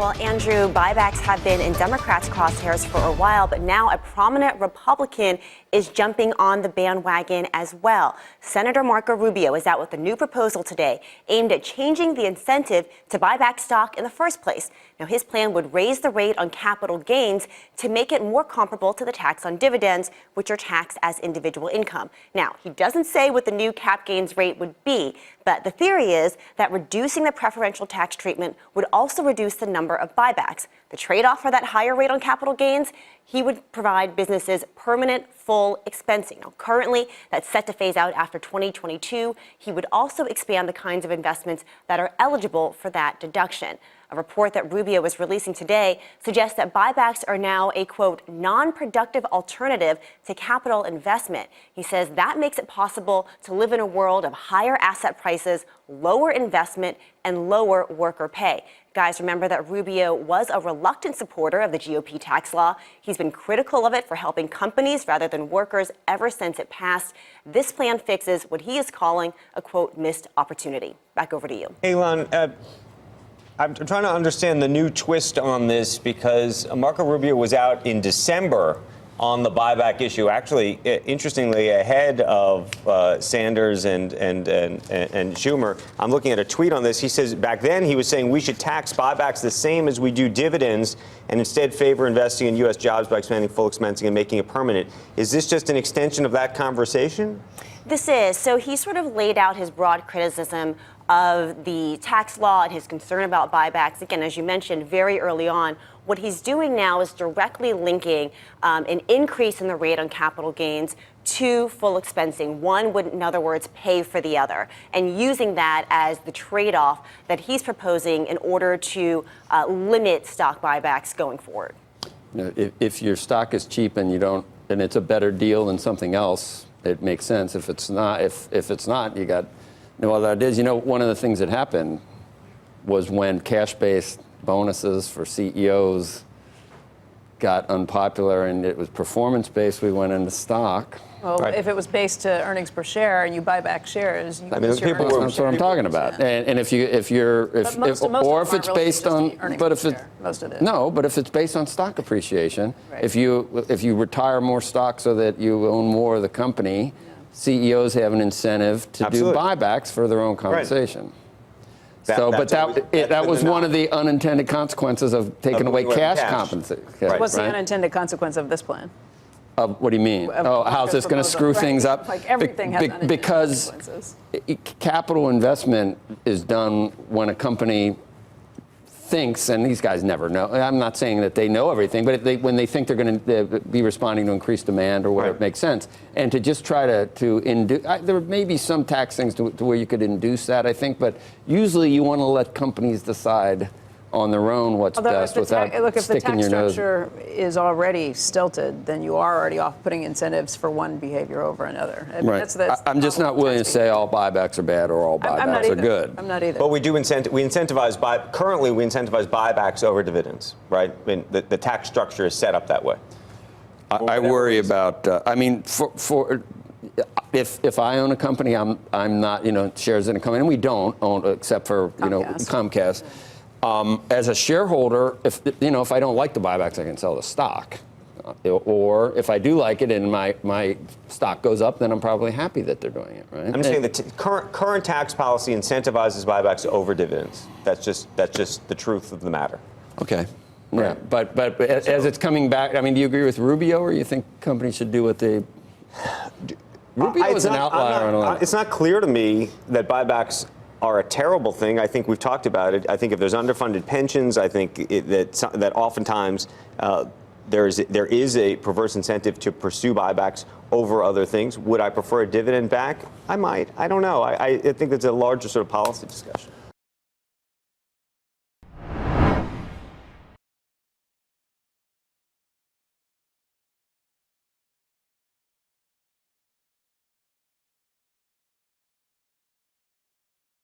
Well, Andrew, buybacks have been in Democrats' crosshairs for a while, but now a prominent Republican is jumping on the bandwagon as well. Senator Marco Rubio is out with a new proposal today aimed at changing the incentive to buy back stock in the first place. Now, his plan would raise the rate on capital gains to make it more comparable to the tax on dividends, which are taxed as individual income. Now, he doesn't say what the new cap gains rate would be, but the theory is that reducing the preferential tax treatment would also reduce the number of buybacks. The trade-off for that higher rate on capital gains, he would provide businesses permanent full expensing. Now, currently, that's set to phase out after 2022. He would also expand the kinds of investments that are eligible for that deduction. A report that Rubio is releasing today suggests that buybacks are now a, quote, non-productive alternative to capital investment. He says that makes it possible to live in a world of higher asset prices, lower investment, and lower worker pay. Guys, remember that Rubio was a reluctant supporter of the GOP tax law. He's been critical of it for helping companies rather than workers ever since it passed. This plan fixes what he is calling a, quote, missed opportunity. Back over to you. Elon, I'm trying to understand the new twist on this because Marco Rubio was out in December on the buyback issue, actually, interestingly, ahead of Sanders and Schumer. I'm looking at a tweet on this. He says back then he was saying we should tax buybacks the same as we do dividends and instead favor investing in U.S. jobs by expanding full expensing and making it permanent. Is this just an extension of that conversation? This is. So he sort of laid out his broad criticism of the tax law and his concern about buybacks. Again, as you mentioned, very early on. What he's doing now is directly linking an increase in the rate on capital gains to full expensing. One would, in other words, pay for the other, and using that as the trade-off that he's proposing in order to limit stock buybacks going forward. If your stock is cheap and you don't, and it's a better deal than something else, it makes sense. If it's not, if it's not, you got no other ideas. You know, one of the things that happened was when cash-based bonuses for CEOs got unpopular and it was performance-based, we went into stock. Well, right. If it was based to earnings per share and you buy back shares, you that's what I'm talking about. And if it's based on, but if it most of it no, but if it's based on stock appreciation, right. if you retire more stock so that you own more of the company, CEOs have an incentive to Absolutely. do buybacks for their own compensation. Right. That was one of the unintended consequences of taking away cash compensation. Right. What's the unintended consequence of this plan? What do you mean? How's this going to screw things up? Like everything has unintended consequences. Capital investment is done when a company thinks, and these guys never know. I'm not saying that they know everything, but when they think they're going to be responding to increased demand or whatever, it makes sense. And to just try to induce, there may be some tax things to where you could induce that, I think, but usually you want to let companies decide on their own what's best without sticking your nose. Look, if the tax structure is already stilted, then you are already off putting incentives for one behavior over another. I mean, right. I'm just not willing to say all buybacks are bad or all buybacks are good. I'm not either. But we do currently we incentivize buybacks over dividends, right? I mean, the tax structure is set up that way. I worry about, if I own a company, I'm not, shares in a company, and we don't own except for, Comcast. As a shareholder, if I don't like the buybacks, I can sell the stock. Or if I do like it and my stock goes up, then I'm probably happy that they're doing it, right? I'm just saying the current tax policy incentivizes buybacks over dividends. That's just the truth of the matter. Okay. Right. Yeah, but as it's coming back, I mean, do you agree with Rubio, or you think companies should do what they? Rubio is an outlier on a lot. It's not clear to me that buybacks are a terrible thing. I think we've talked about it. I think if there's underfunded pensions, I think that oftentimes there is a perverse incentive to pursue buybacks over other things. Would I prefer a dividend back? I might. I don't know. I think that's a larger sort of policy discussion.